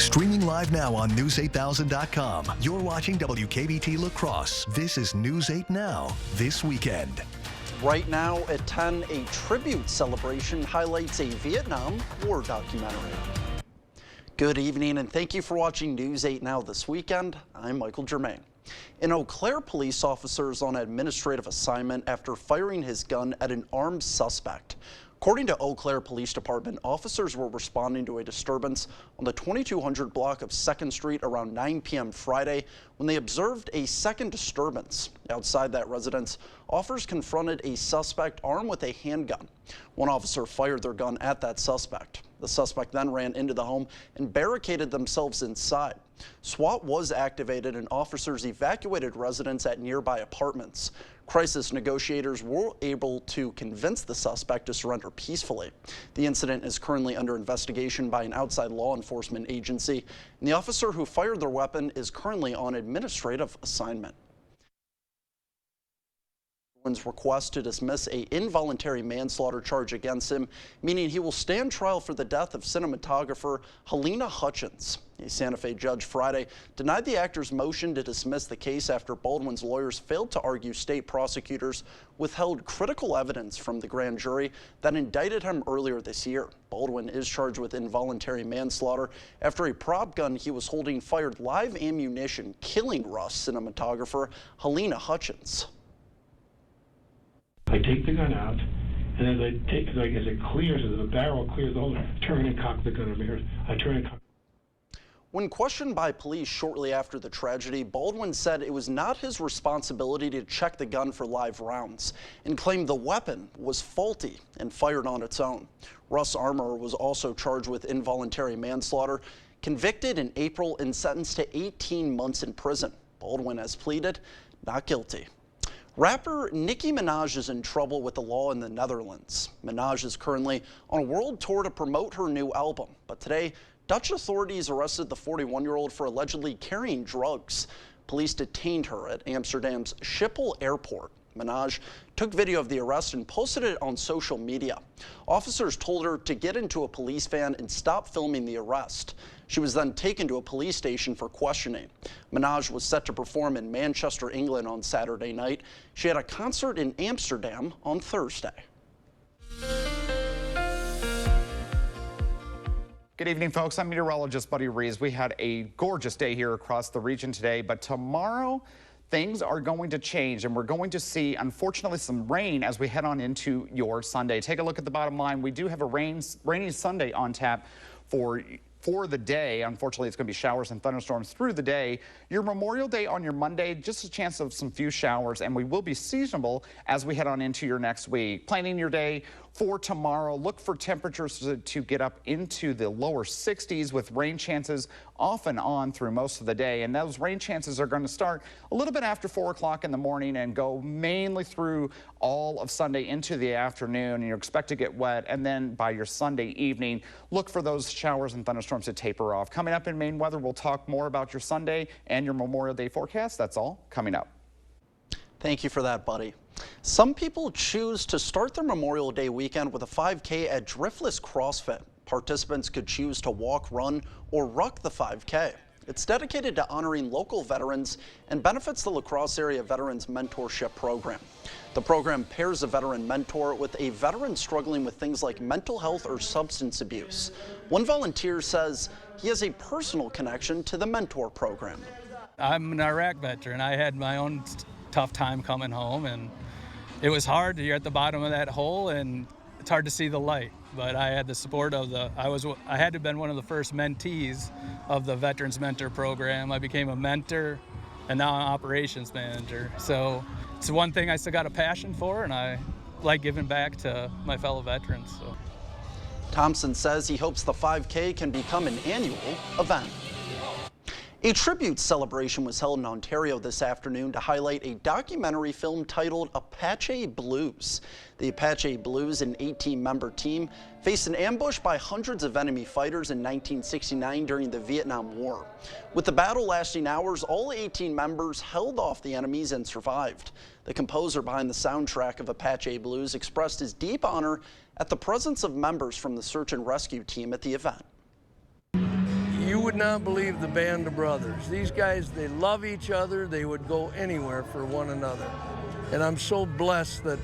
Streaming live now on News8000.com. You're watching WKBT La Crosse. This is News 8 Now, this weekend. Right now at 10, a tribute celebration highlights a Vietnam War documentary. Good evening and thank you for watching News 8 Now this weekend. I'm Michael Germain. An Eau Claire police officer is on administrative assignment after firing his gun at an armed suspect. According to Eau Claire Police Department, officers were responding to a disturbance on the 2200 block of 2nd Street around 9 p.m. Friday when they observed a second disturbance. Outside that residence, officers confronted a suspect armed with a handgun. One officer fired their gun at that suspect. The suspect then ran into the home and barricaded themselves inside. SWAT was activated and officers evacuated residents at nearby apartments. Crisis negotiators were able to convince the suspect to surrender peacefully. The incident is currently under investigation by an outside law enforcement agency, and the officer who fired their weapon is currently on administrative assignment. Request to dismiss an involuntary manslaughter charge against him, meaning he will stand trial for the death of cinematographer Halyna Hutchins. A Santa Fe judge Friday denied the actor's motion to dismiss the case after Baldwin's lawyers failed to argue state prosecutors withheld critical evidence from the grand jury that indicted him earlier this year. Baldwin is charged with involuntary manslaughter after a prop gun he was holding fired live ammunition, killing Rust cinematographer Halyna Hutchins. I take the gun out, and as it clears, as the barrel clears the hole, I turn and cock the gun over here. I turn and cock. When questioned by police shortly after the tragedy, Baldwin said it was not his responsibility to check the gun for live rounds and claimed the weapon was faulty and fired on its own. Russ Armour was also charged with involuntary manslaughter, convicted in April and sentenced to 18 months in prison. Baldwin has pleaded not guilty. Rapper Nicki Minaj is in trouble with the law in the Netherlands. Minaj is currently on a world tour to promote her new album, but today, Dutch authorities arrested the 41-year-old for allegedly carrying drugs. Police detained her at Amsterdam's Schiphol Airport. Minaj took video of the arrest and posted it on social media. Officers told her to get into a police van and stop filming the arrest. She was then taken to a police station for questioning. Minaj was set to perform in Manchester, England on Saturday night. She had a concert in Amsterdam on Thursday. Good evening, folks. I'm meteorologist Buddy Rees. We had a gorgeous day here across the region today, but tomorrow things are going to change and we're going to see, unfortunately, some rain as we head on into your Sunday. Take a look at the bottom line. We do have a rainy Sunday on tap for the day. Unfortunately, it's going to be showers and thunderstorms through the day. Your Memorial Day on your Monday, just a chance of some few showers, and we will be seasonable as we head on into your next week. Planning your day for tomorrow, look for temperatures to get up into the lower 60s with rain chances off and on through most of the day. And those rain chances are going to start a little bit after 4 o'clock in the morning and go mainly through all of Sunday into the afternoon. And you expect to get wet. And then by your Sunday evening, look for those showers and thunderstorms to taper off. Coming up in Maine weather, we'll talk more about your Sunday and your Memorial Day forecast. That's all coming up. Thank you for that, Buddy. Some people choose to start their Memorial Day weekend with a 5K at Driftless CrossFit. Participants could choose to walk, run, or ruck the 5K. It's dedicated to honoring local veterans and benefits the La Crosse Area Veterans Mentorship Program. The program pairs a veteran mentor with a veteran struggling with things like mental health or substance abuse. One volunteer says he has a personal connection to the mentor program. I'm an Iraq veteran. I had my own tough time coming home, and it was hard. You're at the bottom of that hole and it's hard to see the light, but I had the support of I had to have been one of the first mentees of the Veterans Mentor Program. I became a mentor and now I'm operations manager. So it's one thing I still got a passion for, and I like giving back to my fellow veterans. So. Thompson says he hopes the 5K can become an annual event. A tribute celebration was held in Ontario this afternoon to highlight a documentary film titled Apache Blues. The Apache Blues, an 18-member team, faced an ambush by hundreds of enemy fighters in 1969 during the Vietnam War. With the battle lasting hours, all 18 members held off the enemies and survived. The composer behind the soundtrack of Apache Blues expressed his deep honor at the presence of members from the search and rescue team at the event. You would not believe the band of brothers. These guys, they love each other. They would go anywhere for one another. And I'm so blessed that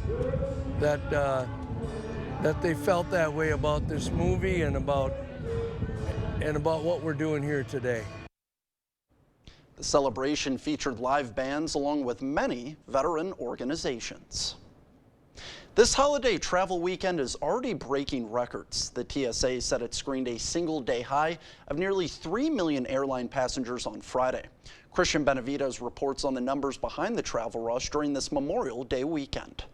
they felt that way about this movie and about what we're doing here today. The celebration featured live bands along with many veteran organizations. This holiday travel weekend is already breaking records. The TSA said it screened a single-day high of nearly 3 million airline passengers on Friday. Christian Benavides reports on the numbers behind the travel rush during this Memorial Day weekend.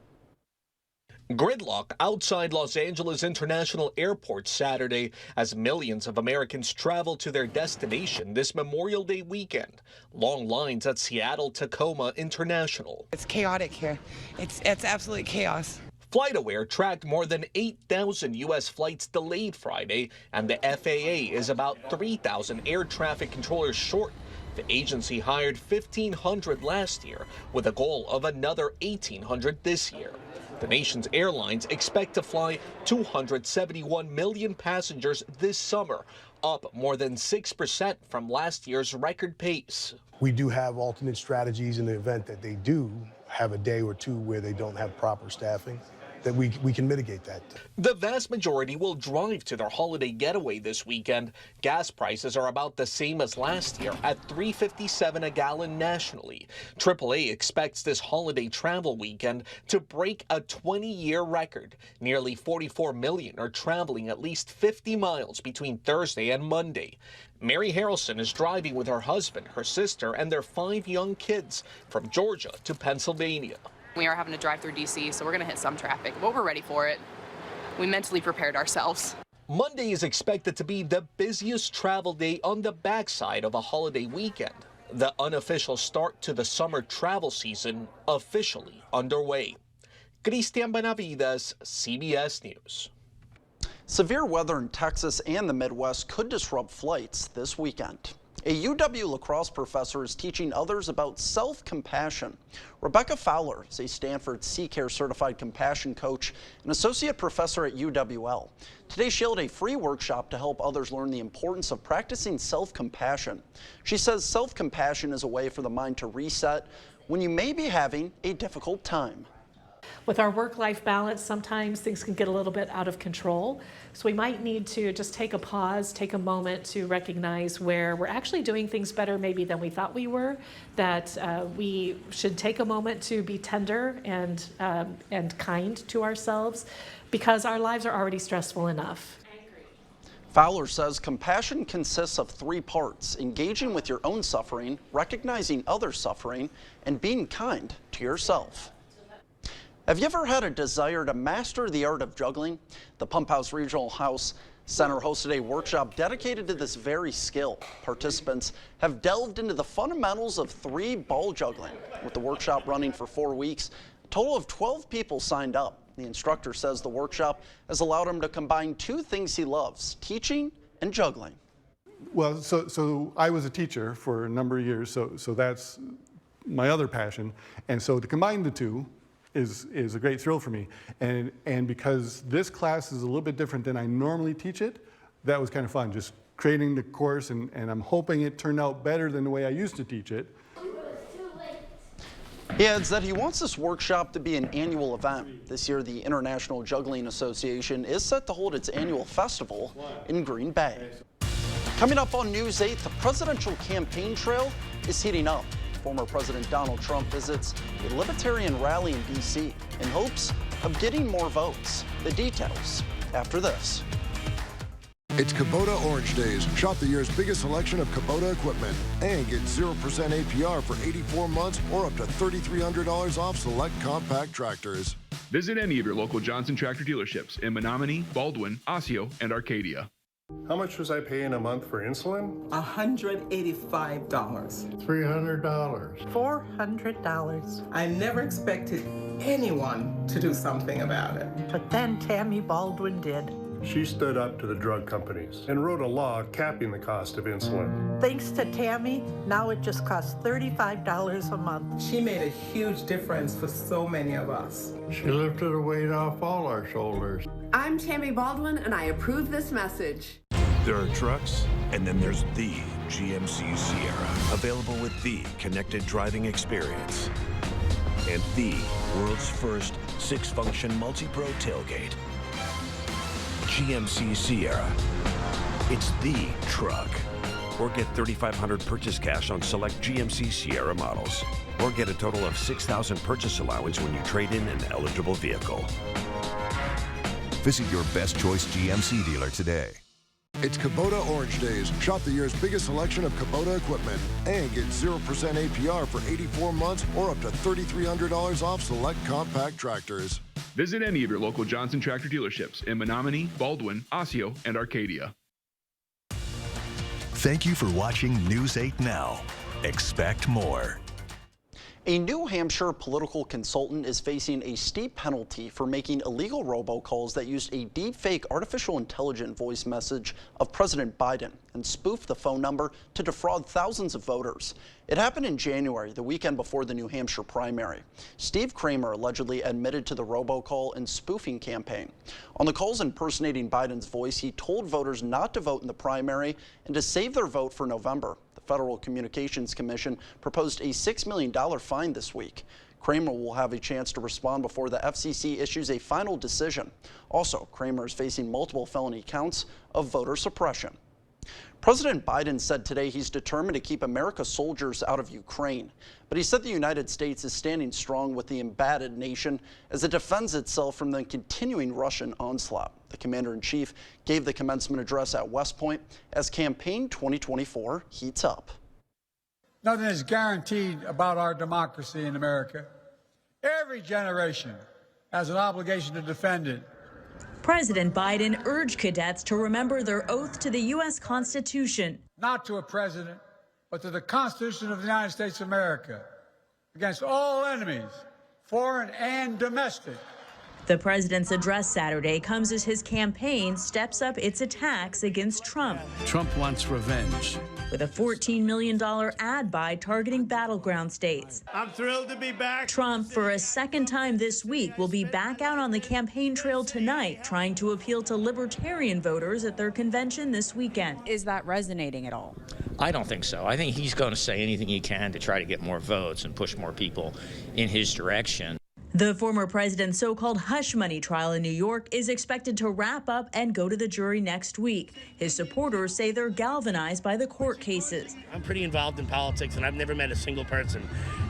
Gridlock outside Los Angeles International Airport Saturday as millions of Americans travel to their destination this Memorial Day weekend. Long lines at Seattle Tacoma International. It's chaotic here. It's absolute chaos. FlightAware tracked more than 8,000 U.S. flights delayed Friday, and the FAA is about 3,000 air traffic controllers short. The agency hired 1,500 last year, with a goal of another 1,800 this year. The nation's airlines expect to fly 271 million passengers this summer, up more than 6% from last year's record pace. We do have alternate strategies in the event that they do have a day or two where they don't have proper staffing, that we can mitigate that. The vast majority will drive to their holiday getaway this weekend. Gas prices are about the same as last year at $3.57 a gallon nationally. AAA expects this holiday travel weekend to break a 20-year record. Nearly 44 million are traveling at least 50 miles between Thursday and Monday. Mary Harrelson is driving with her husband, her sister, and their 5 young kids from Georgia to Pennsylvania. We are having to drive through D.C., so we're going to hit some traffic, but we're ready for it. We mentally prepared ourselves. Monday is expected to be the busiest travel day on the backside of a holiday weekend. The unofficial start to the summer travel season officially underway. Christian Benavides, CBS News. Severe weather in Texas and the Midwest could disrupt flights this weekend. A UW La Crosse professor is teaching others about self-compassion. Rebecca Fowler is a Stanford C-Care certified compassion coach and associate professor at UWL. Today she held a free workshop to help others learn the importance of practicing self-compassion. She says self-compassion is a way for the mind to reset when you may be having a difficult time. With our work-life balance, sometimes things can get a little bit out of control. So we might need to just take a pause, take a moment to recognize where we're actually doing things better maybe than we thought we were, that we should take a moment to be tender and kind to ourselves because our lives are already stressful enough. Fowler says compassion consists of 3 parts: engaging with your own suffering, recognizing others' suffering, and being kind to yourself. Have you ever had a desire to master the art of juggling? The Pump House Regional House Center hosted a workshop dedicated to this very skill. Participants have delved into the fundamentals of 3-ball juggling. With the workshop running for 4 weeks, a total of 12 people signed up. The instructor says the workshop has allowed him to combine 2 things he loves: teaching and juggling. Well, so I was a teacher for a number of years, so that's my other passion. And so to combine the 2 is a great thrill for me. And because this class is a little bit different than I normally teach it, that was kind of fun, just creating the course, and I'm hoping it turned out better than the way I used to teach it. He adds that he wants this workshop to be an annual event. This year, the International Juggling Association is set to hold its annual festival in Green Bay. Coming up on News 8, the presidential campaign trail is heating up. Former President Donald Trump visits a libertarian rally in D.C. in hopes of getting more votes. The details after this. It's Kubota Orange Days. Shop the year's biggest selection of Kubota equipment and get 0% APR for 84 months or up to $3,300 off select compact tractors. Visit any of your local Johnson Tractor dealerships in Menominee, Baldwin, Osseo, and Arcadia. How much was I paying a month for insulin? $185. $300. $400. I never expected anyone to do something about it. But then Tammy Baldwin did. She stood up to the drug companies and wrote a law capping the cost of insulin. Thanks to Tammy, now it just costs $35 a month. She made a huge difference for so many of us. She lifted a weight off all our shoulders. I'm Tammy Baldwin, and I approve this message. There are trucks, and then there's the GMC Sierra, available with the connected driving experience and the world's first 6-function multi-pro tailgate. GMC Sierra. It's the truck. Or get $3,500 purchase cash on select GMC Sierra models. Or get a total of $6,000 purchase allowance when you trade in an eligible vehicle. Visit your Best Choice GMC dealer today. It's Kubota Orange Days. Shop the year's biggest selection of Kubota equipment and get 0% APR for 84 months or up to $3,300 off select compact tractors. Visit any of your local Johnson Tractor dealerships in Menominee, Baldwin, Osseo, and Arcadia. Thank you for watching News 8 Now. Expect more. A New Hampshire political consultant is facing a steep penalty for making illegal robocalls that used a deepfake artificial intelligence voice message of President Biden and spoofed the phone number to defraud thousands of voters. It happened in January, the weekend before the New Hampshire primary. Steve Kramer allegedly admitted to the robocall and spoofing campaign. On the calls impersonating Biden's voice, he told voters not to vote in the primary and to save their vote for November. The Federal Communications Commission proposed a $6 million fine this week. Kramer will have a chance to respond before the FCC issues a final decision. Also, Kramer is facing multiple felony counts of voter suppression. President Biden said today he's determined to keep America's soldiers out of Ukraine, but he said the United States is standing strong with the embattled nation as it defends itself from the continuing Russian onslaught. The commander-in-chief gave the commencement address at West Point as Campaign 2024 heats up. Nothing is guaranteed about our democracy in America. Every generation has an obligation to defend it. President Biden urged cadets to remember their oath to the U.S. Constitution. Not to a president, but to the Constitution of the United States of America, against all enemies, foreign and domestic. The president's address Saturday comes as his campaign steps up its attacks against Trump. Trump wants revenge. With a $14 million ad buy targeting battleground states. I'm thrilled to be back. Trump, for a second time this week, will be back out on the campaign trail tonight, trying to appeal to libertarian voters at their convention this weekend. Is that resonating at all? I don't think so. I think he's going to say anything he can to try to get more votes and push more people in his direction. The former president's so-called hush money trial in New York is expected to wrap up and go to the jury next week. His supporters say they're galvanized by the court cases. I'm pretty involved in politics, and I've never met a single person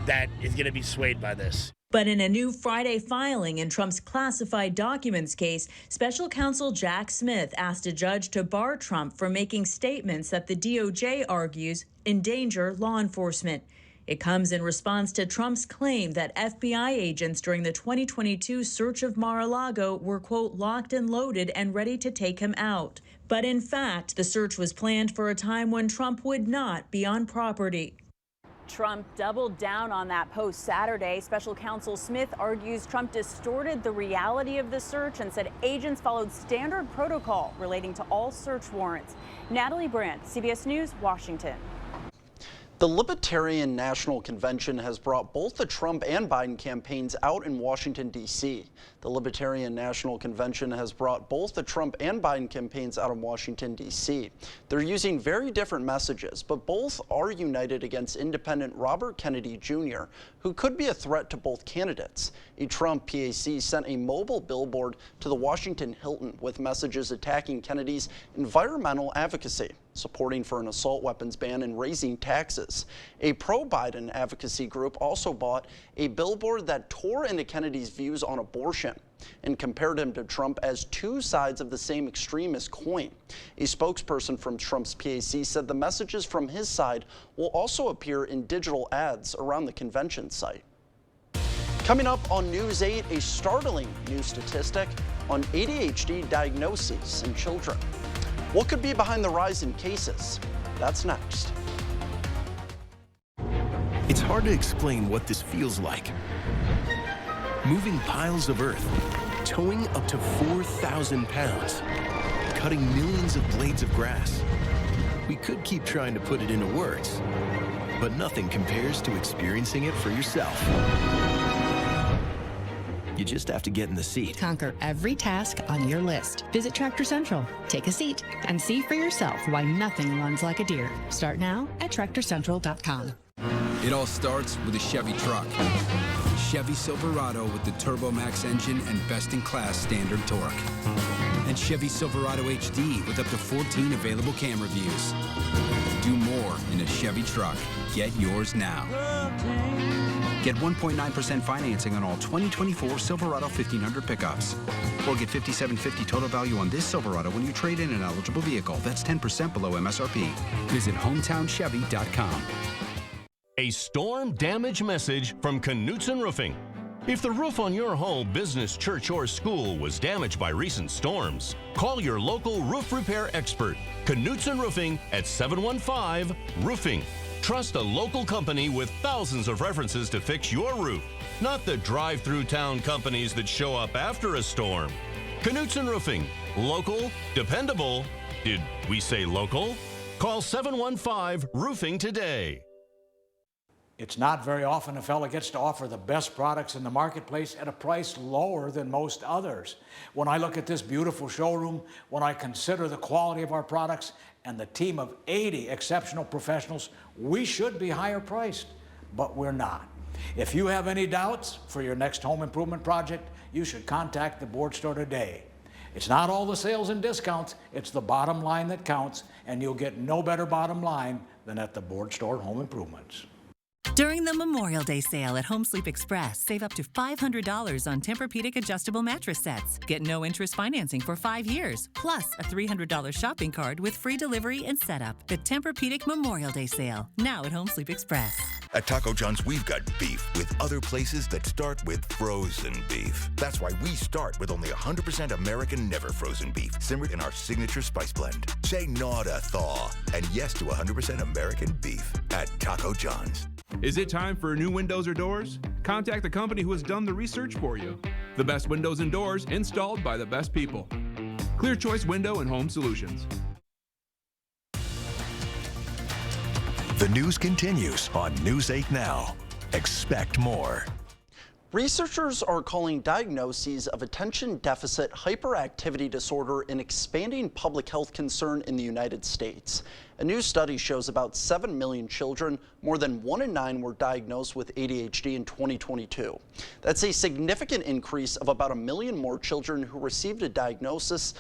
that is going to be swayed by this. But in a new Friday filing in Trump's classified documents case, special counsel Jack Smith asked a judge to bar Trump from making statements that the DOJ argues endanger law enforcement. It comes in response to Trump's claim that FBI agents during the 2022 search of Mar-a-Lago were, quote, locked and loaded and ready to take him out. But in fact, the search was planned for a time when Trump would not be on property. Trump doubled down on that post Saturday. Special counsel Smith argues Trump distorted the reality of the search and said agents followed standard protocol relating to all search warrants. Natalie Brandt, CBS News, Washington. The Libertarian National Convention has brought both the Trump and Biden campaigns out in Washington, D.C. The Libertarian National Convention has brought both the Trump and Biden campaigns out in Washington, D.C. They're using very different messages, but both are united against independent Robert Kennedy Jr., who could be a threat to both candidates. A Trump PAC sent a mobile billboard to the Washington Hilton with messages attacking Kennedy's environmental advocacy, supporting for an assault weapons ban and raising taxes. A pro-Biden advocacy group also bought a billboard that tore into Kennedy's views on abortion and compared him to Trump as two sides of the same extremist coin. A spokesperson from Trump's PAC said the messages from his side will also appear in digital ads around the convention site. Coming up on News 8, a startling new statistic on ADHD diagnoses in children. What could be behind the rise in cases? That's next. It's hard to explain what this feels like. Moving piles of earth, towing up to 4,000 pounds, cutting millions of blades of grass. We could keep trying to put it into words, but nothing compares to experiencing it for yourself. You just have to get in the seat. Conquer every task on your list. Visit Tractor Central, take a seat, and see for yourself why nothing runs like a deer. Start now at TractorCentral.com. It all starts with a Chevy truck. Chevy Silverado with the TurboMax engine and best-in-class standard torque. And Chevy Silverado HD with up to 14 available camera views. Do more in a Chevy truck. Get yours now. Get 1.9% financing on all 2024 Silverado 1500 pickups. Or get $5,750 total value on this Silverado when you trade in an eligible vehicle. That's 10% below MSRP. Visit HometownChevy.com. A storm damage message from Knutson Roofing. If the roof on your home, business, church, or school was damaged by recent storms, call your local roof repair expert, Knutson Roofing at 715-ROOFING. Trust a local company with thousands of references to fix your roof, not the drive-through town companies that show up after a storm. Knutson Roofing. Local, dependable. Did we say local? Call 715-ROOFING today. It's not very often a fella gets to offer the best products in the marketplace at a price lower than most others. When I look at this beautiful showroom, when I consider the quality of our products and the team of 80 exceptional professionals, we should be higher priced, but we're not. If you have any doubts for your next home improvement project, you should contact the Board Store today. It's not all the sales and discounts, it's the bottom line that counts, and you'll get no better bottom line than at the Board Store Home Improvements. During the Memorial Day sale at Home Sleep Express, save up to $500 on Tempur-Pedic adjustable mattress sets. Get no interest financing for 5 years, plus a $300 shopping card with free delivery and setup. The Tempur-Pedic Memorial Day sale, now at Home Sleep Express. At Taco John's, we've got beef with other places that start with frozen beef. That's why we start with only 100% American never frozen beef, simmered in our signature spice blend. Say no to thaw and yes to 100% American beef at Taco John's. Is it time for new windows or doors? Contact the company who has done the research for you. The best windows and doors installed by the best people. Clear Choice Window and Home Solutions. The news continues on News 8 Now. Expect more. Researchers are calling diagnoses of attention deficit hyperactivity disorder an expanding public health concern in the United States. A new study shows about 7 million children, more than 1 in 9, were diagnosed with ADHD in 2022. That's a significant increase of about 1 million more children who received a diagnosis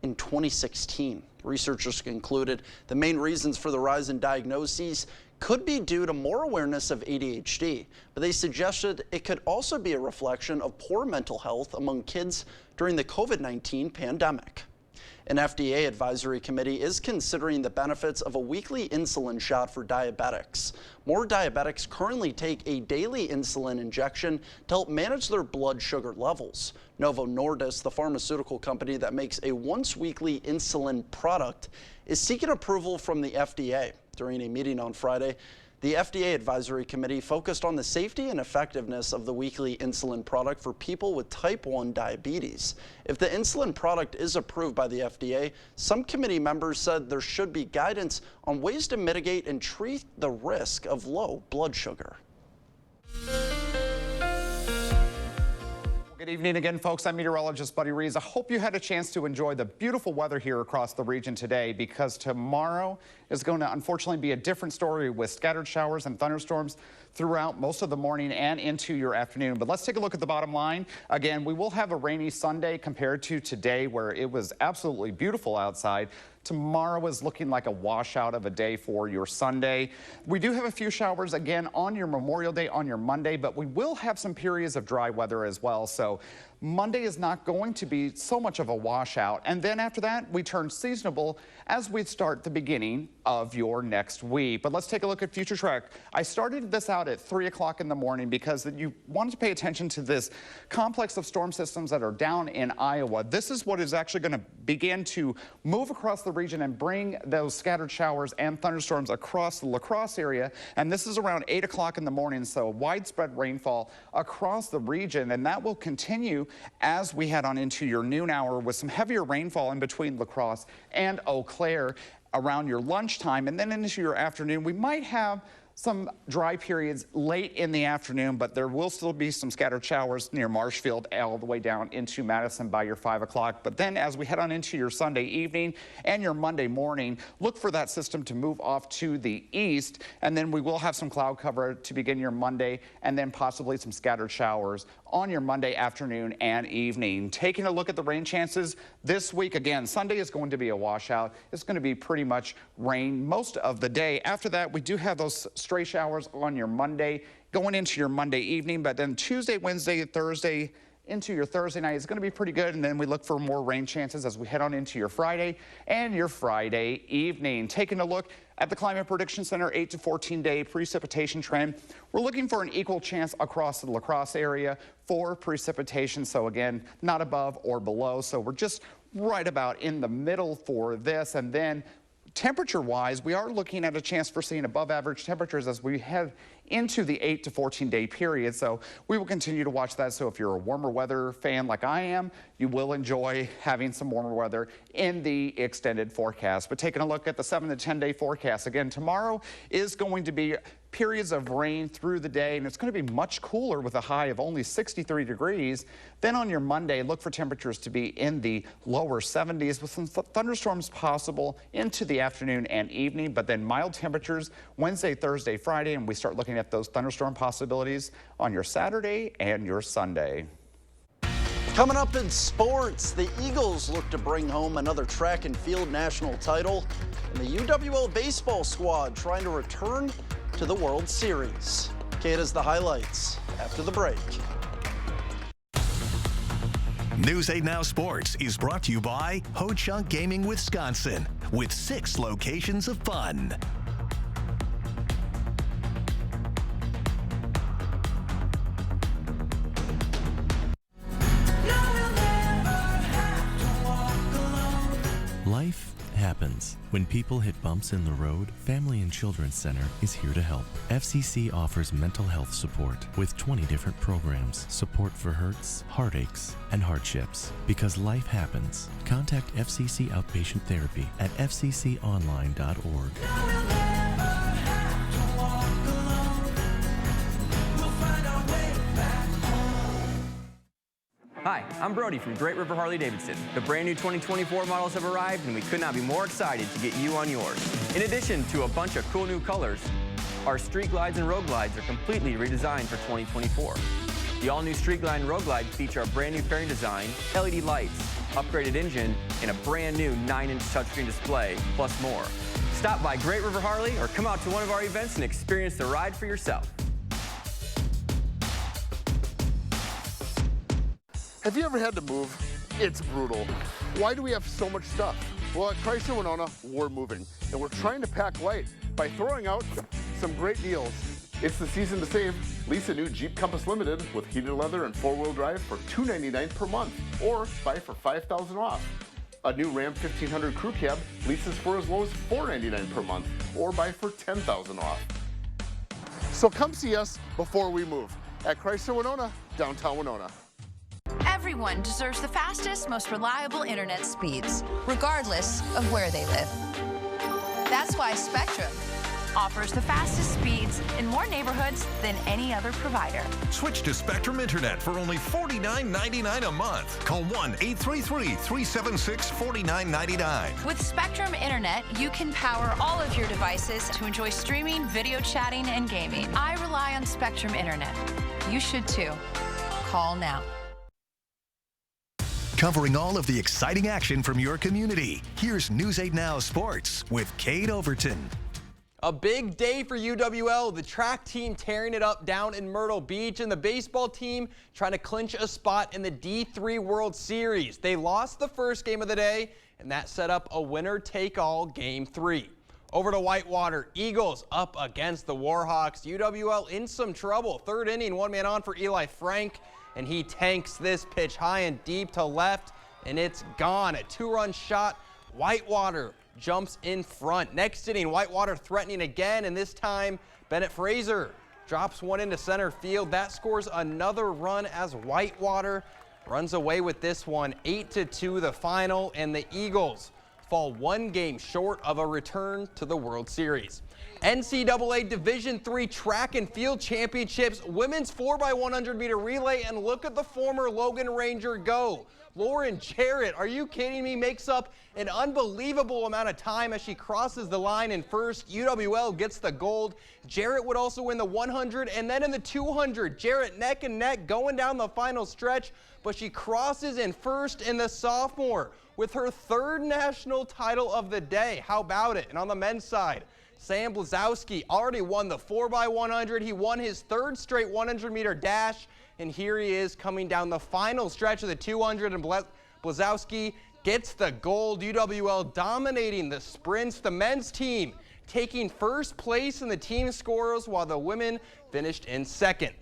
in 2016. Researchers concluded the main reasons for the rise in diagnoses could be due to more awareness of ADHD, but they suggested it could also be a reflection of poor mental health among kids during the COVID-19 pandemic. An FDA advisory committee is considering the benefits of a weekly insulin shot for diabetics. More diabetics currently take a daily insulin injection to help manage their blood sugar levels. Novo Nordisk, the pharmaceutical company that makes a once-weekly insulin product, is seeking approval from the FDA. During a meeting on Friday, the FDA advisory committee focused on the safety and effectiveness of the weekly insulin product for people with type 1 diabetes. If the insulin product is approved by the FDA, some committee members said there should be guidance on ways to mitigate and treat the risk of low blood sugar. Good evening again, folks. I'm meteorologist Buddy Rees. I hope you had a chance to enjoy the beautiful weather here across the region today, because tomorrow is going to unfortunately be a different story with scattered showers and thunderstorms throughout most of the morning and into your afternoon. But let's take a look at the bottom line. Again, we will have a rainy Sunday compared to today, where it was absolutely beautiful outside. Tomorrow is looking like a washout of a day for your Sunday. We do have a few showers again on your Memorial Day, on your Monday, but we will have some periods of dry weather as well. So Monday is not going to be so much of a washout. And then after that, we turn seasonable as we start the beginning of your next week. But let's take a look at future track. I started this out at 3 o'clock in the morning because you wanted to pay attention to this complex of storm systems that are down in Iowa. This is what is actually going to begin to move across the region and bring those scattered showers and thunderstorms across the La Crosse area. And this is around 8 o'clock in the morning, so widespread rainfall across the region. And that will continue as we head on into your noon hour with some heavier rainfall in between La Crosse and Eau Claire around your lunchtime. And then into your afternoon, we might have some dry periods late in the afternoon, but there will still be some scattered showers near Marshfield all the way down into Madison by your 5 o'clock. But then as we head on into your Sunday evening and your Monday morning, look for that system to move off to the east, and then we will have some cloud cover to begin your Monday, and then possibly some scattered showers on your Monday afternoon and evening. Taking a look at the rain chances this week, again, Sunday is going to be a washout. It's going to be pretty much rain most of the day. After that, we do have those stray showers on your Monday going into your Monday evening, but then Tuesday, Wednesday, Thursday into your Thursday night is going to be pretty good, and then we look for more rain chances as we head on into your Friday and your Friday evening. Taking a look at the Climate Prediction Center 8 to 14-day precipitation trend, we're looking for an equal chance across the La Crosse area for precipitation. So again, not above or below. So we're just right about in the middle for this. And then temperature-wise, we are looking at a chance for seeing above average temperatures as we head into the 8 to 14-day period. So we will continue to watch that. So if you're a warmer weather fan like I am, you will enjoy having some warmer weather in the extended forecast. But taking a look at the 7 to 10-day forecast, again, tomorrow is going to be periods of rain through the day, and it's going to be much cooler with a high of only 63 degrees. Then on your Monday, look for temperatures to be in the lower 70s with some thunderstorms possible into the afternoon and evening, but then mild temperatures Wednesday, Thursday, Friday, and we start looking at those thunderstorm possibilities on your Saturday and your Sunday. Coming up in sports, the Eagles look to bring home another track and field national title, and the UWL baseball squad trying to return to the World Series. Kate has the highlights after the break. News 8 Now Sports is brought to you by Ho Chunk Gaming Wisconsin, with 6 locations of fun. Life happens. When people hit bumps in the road, Family and Children's Center is here to help. FCC offers mental health support with 20 different programs, support for hurts, heartaches, and hardships. Because life happens, contact FCC Outpatient Therapy at fcconline.org. Hi, I'm Brody from Great River Harley-Davidson. The brand new 2024 models have arrived, and we could not be more excited to get you on yours. In addition to a bunch of cool new colors, our Street Glides and Road Glides are completely redesigned for 2024. The all-new Street Glide and Road Glide feature a brand new fairing design, LED lights, upgraded engine, and a brand new 9-inch touchscreen display, plus more. Stop by Great River Harley or come out to one of our events and experience the ride for yourself. Have you ever had to move? It's brutal. Why do we have so much stuff? Well, at Chrysler Winona, we're moving, and we're trying to pack light by throwing out some great deals. It's the season to save. Lease a new Jeep Compass Limited with heated leather and 4-wheel drive for $299 per month, or buy for $5,000 off. A new Ram 1500 Crew Cab leases for as low as $499 per month, or buy for $10,000 off. So come see us before we move at Chrysler Winona, downtown Winona. Everyone deserves the fastest, most reliable internet speeds, regardless of where they live. That's why Spectrum offers the fastest speeds in more neighborhoods than any other provider. Switch to Spectrum Internet for only $49.99 a month. Call 1-833-376-4999. With Spectrum Internet, you can power all of your devices to enjoy streaming, video chatting, and gaming. I rely on Spectrum Internet. You should too. Call now. Covering all of the exciting action from your community, here's News 8 Now Sports with Kate Overton. A big day for UWL, the track team tearing it up down in Myrtle Beach, and the baseball team trying to clinch a spot in the D3 World Series. They lost the first game of the day, and that set up a winner-take-all Game 3. Over to Whitewater, Eagles up against the Warhawks. UWL in some trouble. Third inning, 1 man on for Eli Frank, and he tanks this pitch high and deep to left, and it's gone. A 2-run shot. Whitewater jumps in front. Next inning, Whitewater threatening again, and this time Bennett Fraser drops one into center field. That scores another run as Whitewater runs away with this one. 8-2 the final, and the Eagles fall one game short of a return to the World Series. NCAA Division III Track and Field Championships, women's 4x100 meter relay, and look at the former Logan Ranger go. Lauren Jarrett, are you kidding me? Makes up an unbelievable amount of time as she crosses the line in first. UWL gets the gold. Jarrett would also win the 100, and then in the 200, Jarrett neck and neck going down the final stretch, but she crosses in first in the sophomore with her third national title of the day. How about it? And on the men's side, Sam Blazowski already won the 4x100. He won his third straight 100-meter dash, and here he is coming down the final stretch of the 200, and Blazowski gets the gold. UWL dominating the sprints. The men's team taking first place in the team scores while the women finished in second.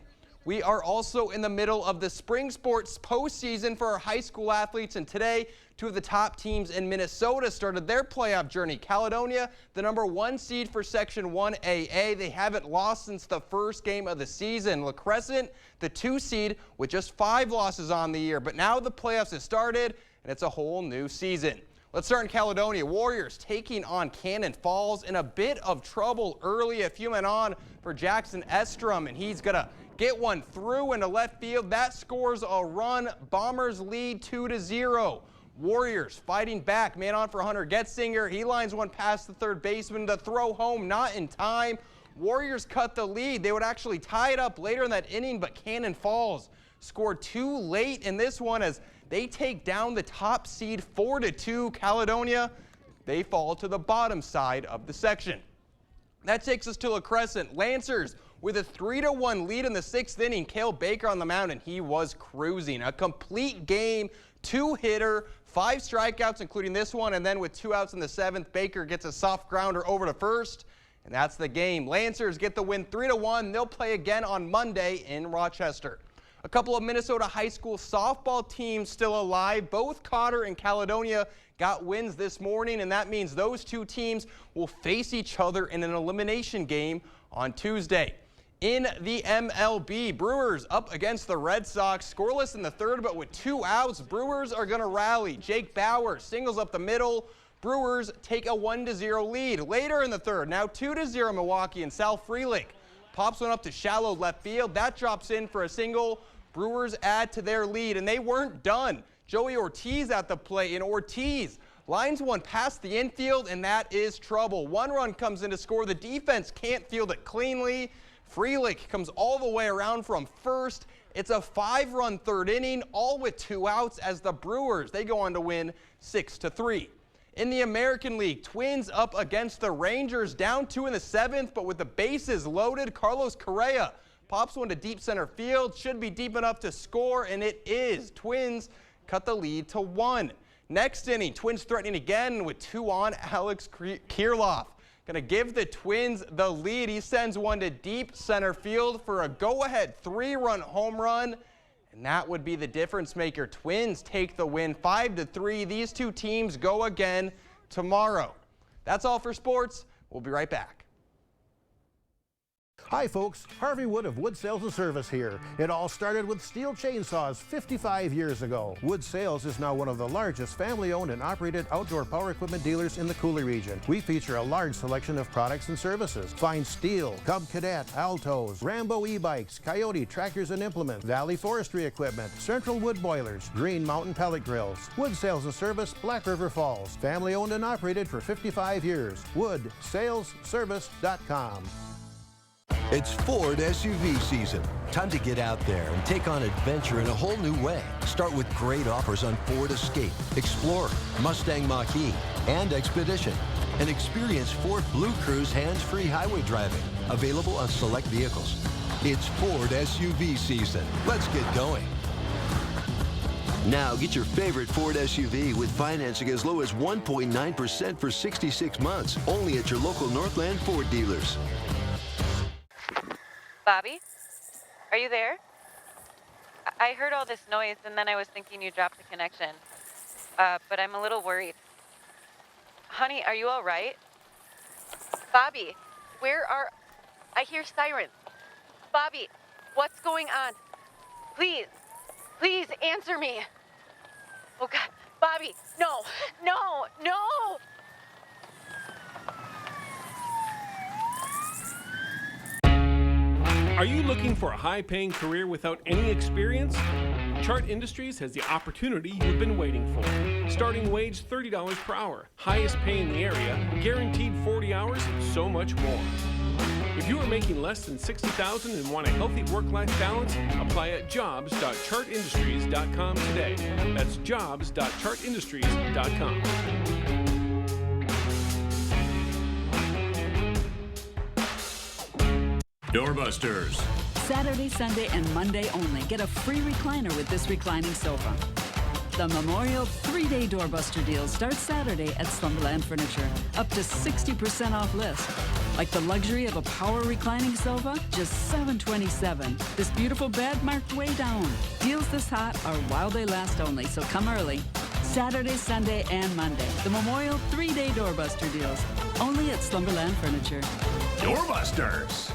We are also in the middle of the spring sports postseason for our high school athletes, and today, two of the top teams in Minnesota started their playoff journey. Caledonia, the #1 seed for Section 1AA. They haven't lost since the first game of the season. La Crescent, the 2 seed, with just 5 losses on the year. But now the playoffs have started, and it's a whole new season. Let's start in Caledonia. Warriors taking on Cannon Falls in a bit of trouble early. A few men on for Jackson Estrom, and he's going to get one through into left field. That scores a run. Bombers lead 2-0. Warriors fighting back. Man on for Hunter Getzinger. He lines one past the third baseman to throw home, not in time. Warriors cut the lead. They would actually tie it up later in that inning, but Cannon Falls scored too late in this one as they take down the top seed 4-2. Caledonia, they fall to the bottom side of the section. That takes us to La Crescent. Lancers with a 3-1 lead in the 6th inning. Cale Baker on the mound, and he was cruising. A complete game, 2-hitter, 5 strikeouts, including this one, and then with 2 outs in the 7th, Baker gets a soft grounder over to first, and that's the game. Lancers get the win 3-1. They'll play again on Monday in Rochester. A couple of Minnesota high school softball teams still alive. Both Cotter and Caledonia got wins this morning, and that means those two teams will face each other in an elimination game on Tuesday. In the MLB, Brewers up against the Red Sox. Scoreless in the 3rd, but with 2 outs, Brewers are going to rally. Jake Bauer singles up the middle. Brewers take a 1-0 lead. Later in the 3rd, now 2-0 Milwaukee, and Sal Frelick pops one up to shallow left field. That drops in for a single. Brewers add to their lead, and they weren't done. Joey Ortiz at the plate, and Ortiz lines one past the infield, and that is trouble. 1 run comes in to score. The defense can't field it cleanly. Frelick comes all the way around from first. It's a 5-run 3rd inning, all with 2 outs as the Brewers, they go on to win 6-3. In the American League, Twins up against the Rangers, down 2 in the 7th, but with the bases loaded, Carlos Correa pops one to deep center field. Should be deep enough to score, and it is. Twins cut the lead to 1. Next inning, Twins threatening again with 2 on. Alex Kirilloff going to give the Twins the lead. He sends one to deep center field for a go-ahead 3-run home run, and that would be the difference maker. Twins take the win 5-3. These two teams go again tomorrow. That's all for sports. We'll be right back. Hi folks, Harvey Wood of Wood Sales and Service here. It all started with steel chainsaws 55 years ago. Wood Sales is now one of the largest family-owned and operated outdoor power equipment dealers in the Coulee region. We feature a large selection of products and services. Find Steel, Cub Cadet, Altos, Rambo e-bikes, Coyote tractors and implements, Valley forestry equipment, Central Wood boilers, Green Mountain pellet grills. Wood Sales and Service, Black River Falls. Family-owned and operated for 55 years. WoodSalesService.com. It's Ford SUV season. Time to get out there and take on adventure in a whole new way. Start with great offers on Ford Escape, Explorer, Mustang Mach-E, and Expedition. And experience Ford Blue Cruise hands-free highway driving. Available on select vehicles. It's Ford SUV season. Let's get going. Now get your favorite Ford SUV with financing as low as 1.9% for 66 months. Only at your local Northland Ford dealers. Bobby? Are you there? I heard all this noise and then I was thinking you dropped the connection. But I'm a little worried. Honey, are you all right? Bobby, I hear sirens. Bobby, what's going on? Please answer me. Oh God, Bobby, No, no, no! Are you looking for a high-paying career without any experience? Chart Industries has the opportunity you've been waiting for. Starting wage $30 per hour, highest pay in the area, guaranteed 40 hours, and so much more. If you are making less than $60,000 and want a healthy work-life balance, apply at jobs.chartindustries.com today. That's jobs.chartindustries.com. Doorbusters. Saturday, Sunday, and Monday only. Get a free recliner with this reclining sofa. The Memorial 3-day doorbuster deal starts Saturday at Slumberland Furniture. Up to 60% off list. Like the luxury of a power reclining sofa, just $727. This beautiful bed marked way down. Deals this hot are while they last only, so come early. Saturday, Sunday, and Monday. The Memorial 3-day doorbuster deals. Only at Slumberland Furniture. Doorbusters.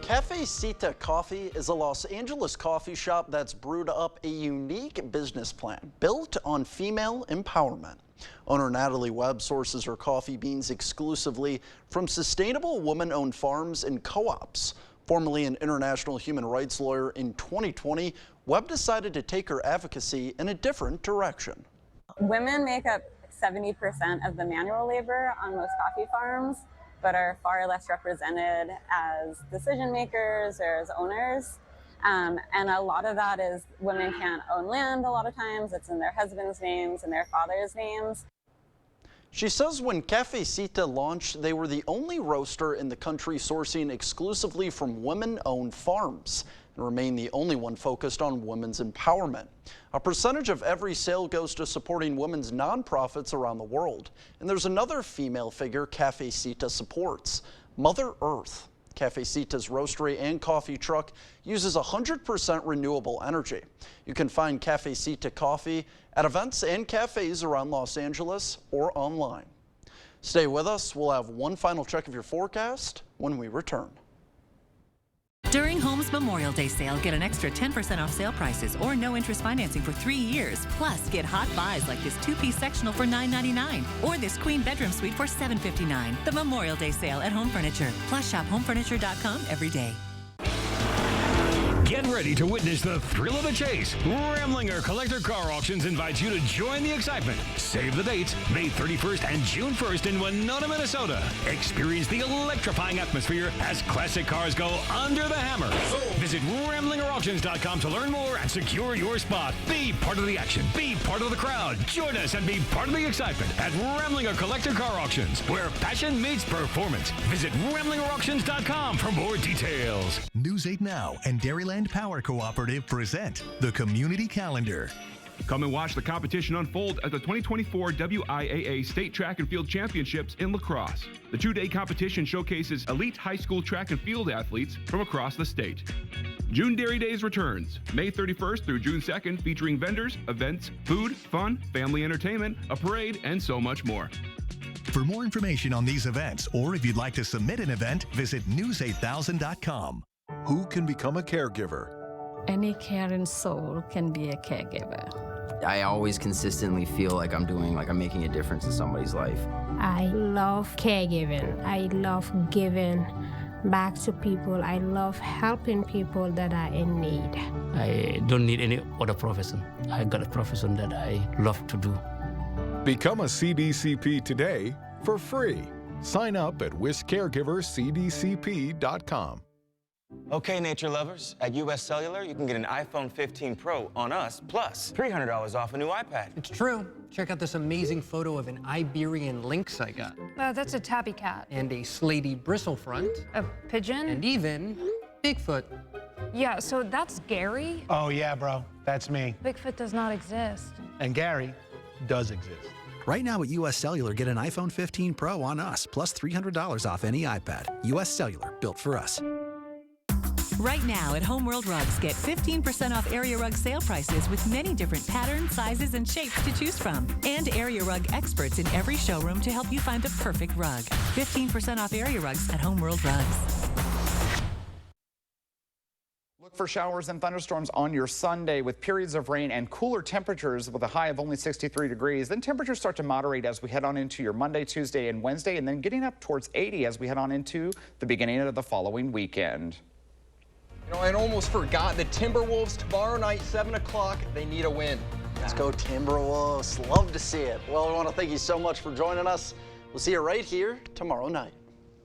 Cafecita Coffee is a Los Angeles coffee shop that's brewed up a unique business plan built on female empowerment. Owner Natalie Webb sources her coffee beans exclusively from sustainable woman-owned farms and co-ops. Formerly an international human rights lawyer in 2020, Webb decided to take her advocacy in a different direction. Women make up 70% of the manual labor on most coffee farms, but are far less represented as decision makers or as owners. And a lot of that is women can't own land a lot of times. It's in their husband's names and their father's names. She says when Cafecita launched, they were the only roaster in the country sourcing exclusively from women-owned farms and remain the only one focused on women's empowerment. A percentage of every sale goes to supporting women's nonprofits around the world. And there's another female figure Cafecita supports, Mother Earth. Cafecita's roastery and coffee truck uses 100% renewable energy. You can find Cafecita coffee at events and cafes around Los Angeles or online. Stay with us. We'll have one final check of your forecast when we return. During Home's Memorial Day sale, get an extra 10% off sale prices or no interest financing for 3 years. Plus, get hot buys like this 2-piece sectional for $9.99 or this queen bedroom suite for $7.59. The Memorial Day sale at Home Furniture. Plus, shop homefurniture.com every day. Get ready to witness the thrill of the chase. Ramlinger Collector Car Auctions invites you to join the excitement. Save the dates, May 31st and June 1st in Winona, Minnesota. Experience the electrifying atmosphere as classic cars go under the hammer. Visit RamlingerAuctions.com to learn more and secure your spot. Be part of the action. Be part of the crowd. Join us and be part of the excitement at Ramlinger Collector Car Auctions, where passion meets performance. Visit RamlingerAuctions.com for more details. News 8 Now and Dairyland Power Cooperative present the Community Calendar. Come and watch the competition unfold at the 2024 WIAA State Track and Field Championships in La Crosse. The 2-day competition showcases elite high school track and field athletes from across the state. June Dairy Days returns, May 31st through June 2nd, featuring vendors, events, food, fun, family entertainment, a parade, and so much more. For more information on these events, or if you'd like to submit an event, visit news8000.com. Who can become a caregiver? Any caring soul can be a caregiver. I always consistently feel like I'm making a difference in somebody's life. I love caregiving. I love giving back to people. I love helping people that are in need. I don't need any other profession. I got a profession that I love to do. Become a CDCP today for free. Sign up at wiscaregivercdcp.com. Okay, nature lovers, at US Cellular, you can get an iPhone 15 Pro on us, plus $300 off a new iPad. It's true. Check out this amazing photo of an Iberian lynx I got. That's a tabby cat. And a slaty bristle front. A pigeon? And even Bigfoot. Yeah, so that's Gary? Oh, yeah, bro. That's me. Bigfoot does not exist. And Gary does exist. Right now at US Cellular, get an iPhone 15 Pro on us, plus $300 off any iPad. US Cellular, built for us. Right now at Homeworld Rugs, get 15% off Area Rug sale prices with many different patterns, sizes, and shapes to choose from. And Area Rug experts in every showroom to help you find the perfect rug. 15% off Area Rugs at Homeworld Rugs. For showers and thunderstorms on your Sunday with periods of rain and cooler temperatures with a high of only 63 degrees. Then temperatures start to moderate as we head on into your Monday, Tuesday, and Wednesday, and then getting up towards 80 as we head on into the beginning of the following weekend. You know, I almost forgot the Timberwolves tomorrow night, 7 o'clock. They need a win. Let's go Timberwolves. Love to see it. Well, we want to thank you so much for joining us. We'll see you right here tomorrow night.